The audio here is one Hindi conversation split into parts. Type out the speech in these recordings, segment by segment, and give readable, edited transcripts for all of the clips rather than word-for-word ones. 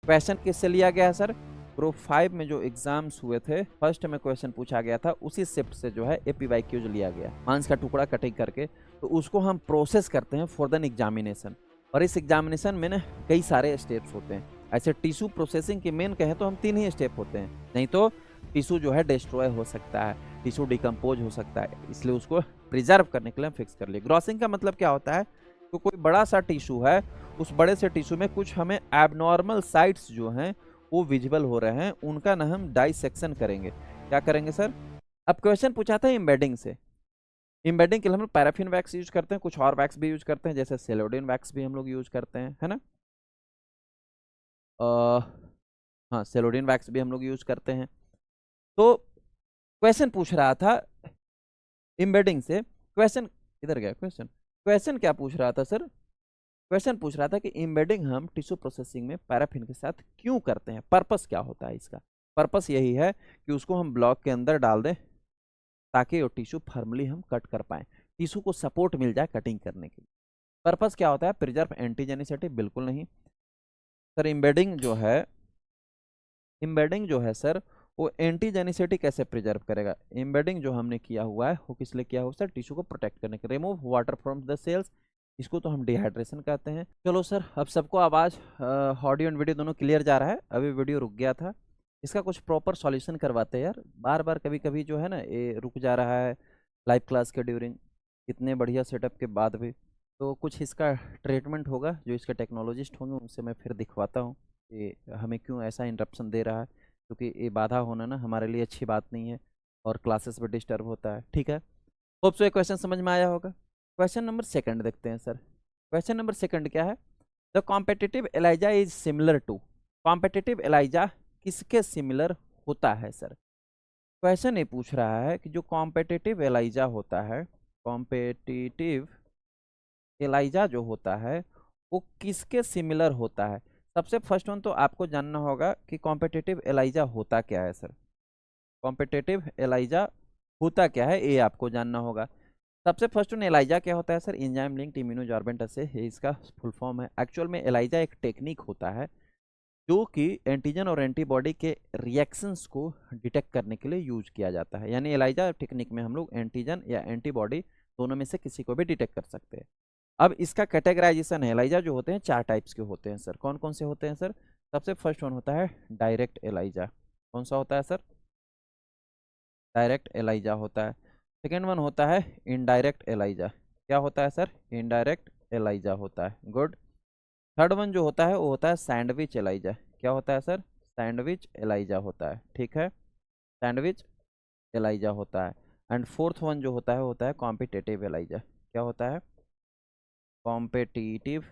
क्वेश्चन किससे लिया गया है सर? ग्रुप 5 में जो एग्जाम्स हुए थे फर्स्ट में क्वेश्चन पूछा गया था, उसी शिफ्ट से जो है APYQ लिया गया, मांस का टुकड़ा कटिंग करके, तो उसको हम प्रोसेस करते हैं फॉर देन एग्जामिनेशन। और इस एग्जामिनेशन में ना कई सारे स्टेप्स होते हैं। ऐसे टिश्यू प्रोसेसिंग के मेन कहें तो हम 3 ही स्टेप होते हैं, नहीं तो टिश्यू जो है डिस्ट्रॉय हो सकता है, टिश्यू डिकम्पोज हो सकता है, इसलिए उसको प्रिजर्व करने के लिए हम फिक्स कर लिए। ग्रॉसिंग का मतलब क्या होता है? तो कोई बड़ा सा टिश्यू है, उस बड़े से टिश्यू में कुछ हमें एबनॉर्मल साइट्स जो हैं वो विजिबल हो रहे हैं, उनका ना हम डाइसेक्शन करेंगे। क्या करेंगे सर? अब क्वेश्चन पूछा था एम्बेडिंग से। एम्बेडिंग के लिए हम लोग पैराफिन वैक्स यूज करते हैं, कुछ और वैक्स भी यूज करते हैं, जैसे सेलोडिन वैक्स भी हम लोग यूज करते हैं, है ना। हाँ, सेलोडिन वैक्स भी हम लोग यूज करते हैं। तो क्वेश्चन पूछ रहा था एम्बेडिंग से, क्वेश्चन इधर गया क्वेश्चन, क्वेश्चन क्या पूछ रहा था सर? क्वेश्चन पूछ रहा था कि एम्बेडिंग हम टिश्यू प्रोसेसिंग में पैराफिन के साथ क्यों करते हैं, पर्पस क्या होता है इसका? पर्पस यही है कि उसको हम ब्लॉक के अंदर डाल दें ताकि वो टिश्यू फर्मली हम कट कर पाए, टिश्यू को सपोर्ट मिल जाए कटिंग करने के लिए। पर्पस क्या होता है? Preserve antigenicity? बिल्कुल नहीं सर। एम्बेडिंग जो है सर, वो एंटीजेनिसिटी कैसे प्रिजर्व करेगा? एम्बेडिंग जो हमने किया हुआ है वो किस लिए किया हुआ है सर? टिश्यू को प्रोटेक्ट करने के, remove water from the cells, इसको तो हम डिहाइड्रेशन कहते हैं। चलो सर, अब सबको आवाज़ ऑडियो एंड वीडियो दोनों क्लियर जा रहा है? अभी वीडियो रुक गया था, इसका कुछ प्रॉपर सॉल्यूशन करवाते हैं यार। बार बार कभी कभी जो है ना ये रुक जा रहा है लाइव क्लास के ड्यूरिंग, इतने बढ़िया सेटअप के बाद भी। तो कुछ इसका ट्रीटमेंट होगा, जो इसके टेक्नोलॉजिस्ट होंगे उनसे मैं फिर दिखवाता हूँ कि हमें क्यों ऐसा इंटरप्शन दे रहा है, क्योंकि ये बाधा होना ना हमारे लिए अच्छी बात नहीं है और क्लासेस भी डिस्टर्ब होता है। ठीक है, होप सो ये क्वेश्चन समझ में आया होगा। क्वेश्चन नंबर सेकंड देखते हैं सर। क्वेश्चन नंबर सेकंड क्या है? The competitive ELISA is similar to. Competitive ELISA किसके सिमिलर होता है सर? क्वेश्चन ये पूछ रहा है कि जो कॉम्पिटिटिव एलाइजा होता है, कॉम्पिटिटिव एलाइजा जो होता है वो किसके सिमिलर होता है? सबसे फर्स्ट वन तो आपको जानना होगा कि कॉम्पिटिटिव एलाइजा होता क्या है सर। कॉम्पिटिटिव एलाइजा होता क्या है ये आपको जानना होगा। सबसे फर्स्ट वन, एलाइजा क्या होता है सर? एंजाइम लिंक्ड इम्यूनोजॉर्बेंट असे, ये इसका फुल फॉर्म है। एक्चुअल में एलाइजा एक टेक्निक होता है जो कि एंटीजन और एंटीबॉडी के रिएक्शंस को डिटेक्ट करने के लिए यूज किया जाता है। यानी एलाइजा टेक्निक में हम लोग एंटीजन या एंटीबॉडी दोनों में से किसी को भी डिटेक्ट कर सकते हैं। अब इसका कैटेगराइजेशन है, एलाइजा जो होते हैं 4 टाइप्स के होते हैं सर। कौन कौन से होते हैं सर? सबसे फर्स्ट वन होता है डायरेक्ट एलाइजा। कौन सा होता है सर? डायरेक्ट एलाइजा होता है। सेकेंड वन होता है इनडायरेक्ट एलाइजा। क्या होता है सर? इनडायरेक्ट एलाइजा होता है। गुड। थर्ड वन जो होता है वो होता है सैंडविच एलाइजा। क्या होता है सर? सैंडविच एलाइजा होता है। ठीक है, सैंडविच एलाइजा होता है। एंड फोर्थ वन जो होता है कॉम्पिटिटिव एलाइजा। क्या होता है? कॉम्पिटिटिव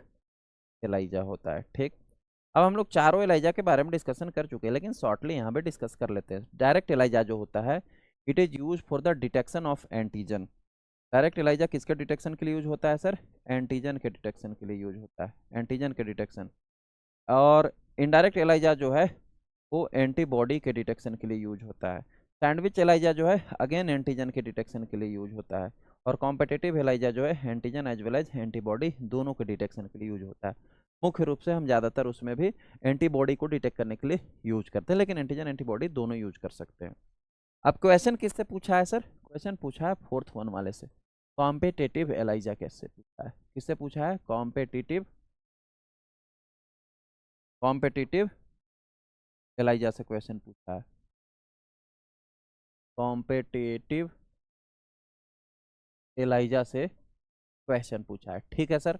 एलाइजा होता है। ठीक, अब हम लोग चारों एलाइजा के बारे में डिस्कशन कर चुके हैं, लेकिन शॉर्टली यहाँ पे डिस्कस कर लेते हैं। डायरेक्ट एलाइजा जो होता है, it is use for the detection of antigen. Direct ELISA किसके डिटेक्शन के लिए यूज होता है सर? एंटीजन के डिटेक्शन के लिए यूज होता है, एंटीजन के डिटेक्शन। और इनडायरेक्ट एलाइजा जो है वो एंटीबॉडी के डिटेक्शन के लिए यूज होता है। सैंडविच एलाइजा जो है अगेन एंटीजन के डिटेक्शन के लिए यूज होता है। और कॉम्पिटिटिव एलाइजा जो है antigen as well as antibody दोनों के डिटेक्शन के लिए यूज होता है। मुख्य रूप से हम ज़्यादातर उसमें भी एंटीबॉडी को डिटेक्ट करने के लिए यूज करते हैं, लेकिन एंटीजन एंटीबॉडी दोनों यूज कर सकते हैं। अब क्वेश्चन किससे पूछा है सर? क्वेश्चन पूछा है फोर्थ वन वाले से, कॉम्पिटिटिव एलाइजा कैसे पूछा है? किससे पूछा है? कॉम्पिटिटिव कॉम्पिटिटिव एलाइजा से क्वेश्चन पूछा है। कॉम्पिटिटिव एलाइजा से क्वेश्चन पूछा है। ठीक है सर।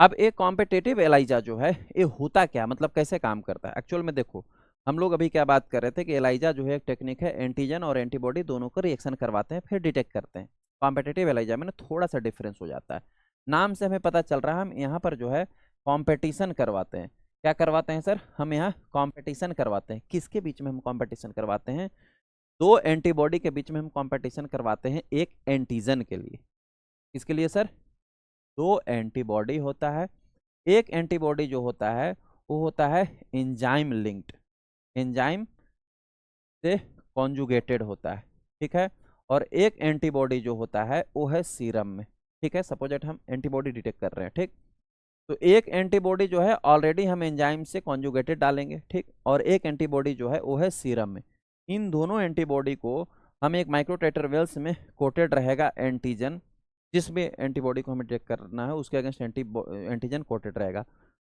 अब एक कॉम्पिटिटिव एलाइजा जो है ये होता क्या, मतलब कैसे काम करता है? एक्चुअल में देखो, हम लोग अभी क्या बात कर रहे थे कि एलाइजा जो है एक टेक्निक है, एंटीजन और एंटीबॉडी दोनों को रिएक्शन करवाते हैं फिर डिटेक्ट करते हैं। कॉम्पिटिटिव एलाइजा में ना थोड़ा सा डिफरेंस हो जाता है। नाम से हमें पता चल रहा है हम यहाँ पर जो है कॉम्पिटिशन करवाते हैं। क्या करवाते हैं सर? हम यहाँ कॉम्पिटिशन करवाते हैं। किसके बीच में हम कॉम्पिटिशन करवाते हैं? दो एंटीबॉडी के बीच में हम कॉम्पिटिशन करवाते हैं एक एंटीजन के लिए। किसके लिए सर? दो एंटीबॉडी होता है, एक एंटीबॉडी जो होता है वो होता है एंजाइम लिंक्ड, एंजाइम से कॉन्जुगेटेड होता है। ठीक है, और एक एंटीबॉडी जो होता है वो है सीरम में। ठीक है, सपोज दैट हम एंटीबॉडी डिटेक्ट कर रहे हैं। ठीक, तो एक एंटीबॉडी जो है ऑलरेडी हम एंजाइम से कॉन्जुगेटेड डालेंगे, ठीक, और एक एंटीबॉडी जो है वो है सीरम में। इन दोनों एंटीबॉडी को हम एक माइक्रोटाइटर वेल्स में कोटेड रहेगा एंटीजन, जिस भी एंटीबॉडी को हमें डिटेक्ट करना है उसके अगेंस्ट एंटीजन कोटेड रहेगा।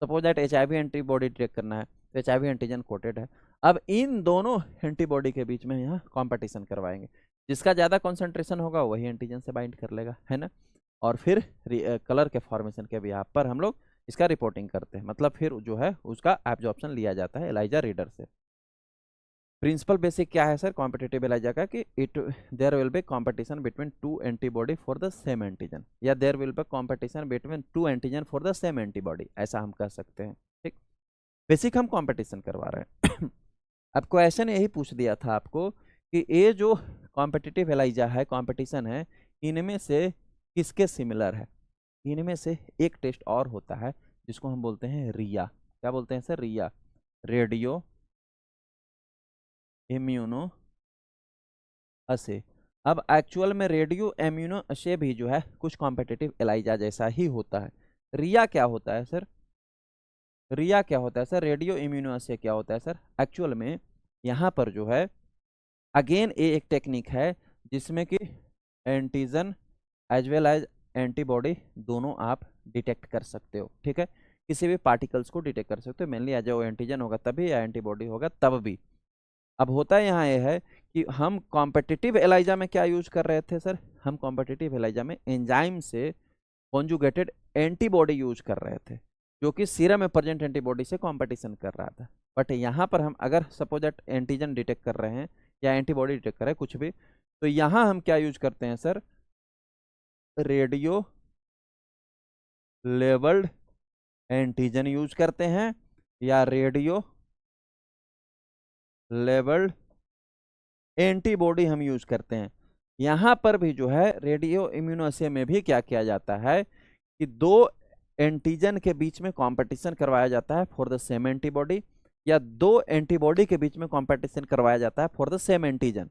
Suppose that HIV antibody detect करना है तो HIV एंटीजन कोटेड है। अब इन दोनों एंटीबॉडी के बीच में यहाँ कॉम्पिटिशन करवाएंगे, जिसका ज़्यादा कॉन्सेंट्रेशन होगा वही एंटीजन से बाइंड कर लेगा, है ना। और फिर कलर के फॉर्मेशन के भी यहाँ पर हम लोग इसका रिपोर्टिंग करते हैं, मतलब फिर जो है उसका एब्जॉर्प्शन लिया जाता है एलाइजा रीडर से। प्रिंसिपल बेसिक क्या है सर कॉम्पिटिटिव एलाइजा का, कि it there will be competition between two antibody for the same antigen, या there will be competition between two antigen for the same antibody, ऐसा हम कह सकते हैं, ठीक। बेसिक हम कंपटीशन करवा रहे हैं। अब क्वेश्चन यही पूछ दिया था आपको कि ये जो कॉम्पिटिटिव एलाइजा है, कंपटीशन है, इनमें से किसके सिमिलर है। इनमें से एक टेस्ट और होता है जिसको हम बोलते हैं रिया। क्या बोलते हैं सर? रिया, रेडियो इम्यूनो असे। अब एक्चुअल में रेडियो इम्यूनो असे भी जो है कुछ कॉम्पिटिटिव एलाइजा जैसा ही होता है। रिया क्या होता है सर? रिया क्या होता है सर? रेडियो इम्यूनो असे क्या होता है सर? एक्चुअल में यहाँ पर जो है अगेन ये एक टेक्निक है जिसमें कि antigen as well as antibody दोनों आप डिटेक्ट कर सकते हो, ठीक है। किसी भी पार्टिकल्स को डिटेक्ट कर सकते हो, मेनली एज वो एंटीजन होगा तभी या एंटीबॉडी होगा तब भी। अब होता यहाँ ये है कि हम कॉम्पिटिटिव एलाइजा में क्या यूज कर रहे थे सर? हम कॉम्पिटिटिव एलाइजा में एंजाइम से कॉन्जुगेटेड एंटीबॉडी यूज कर रहे थे, जो कि सीरम में प्रेजेंट एंटीबॉडी से कॉम्पिटिशन कर रहा था। बट यहाँ पर हम अगर सपोज दैट एंटीजन डिटेक्ट कर रहे हैं या एंटीबॉडी डिटेक्ट कर रहे हैं कुछ भी, तो यहाँ हम क्या यूज करते हैं sir? Radio labelled antigen use करते हैं या रेडियो लेवल्ड एंटीबॉडी हम यूज करते हैं। यहाँ पर भी जो है रेडियो इम्यूनोअसे में भी क्या किया जाता है कि दो एंटीजन के बीच में कंपटीशन करवाया जाता है फॉर द सेम एंटीबॉडी, या दो एंटीबॉडी के बीच में कंपटीशन करवाया जाता है फॉर द सेम एंटीजन।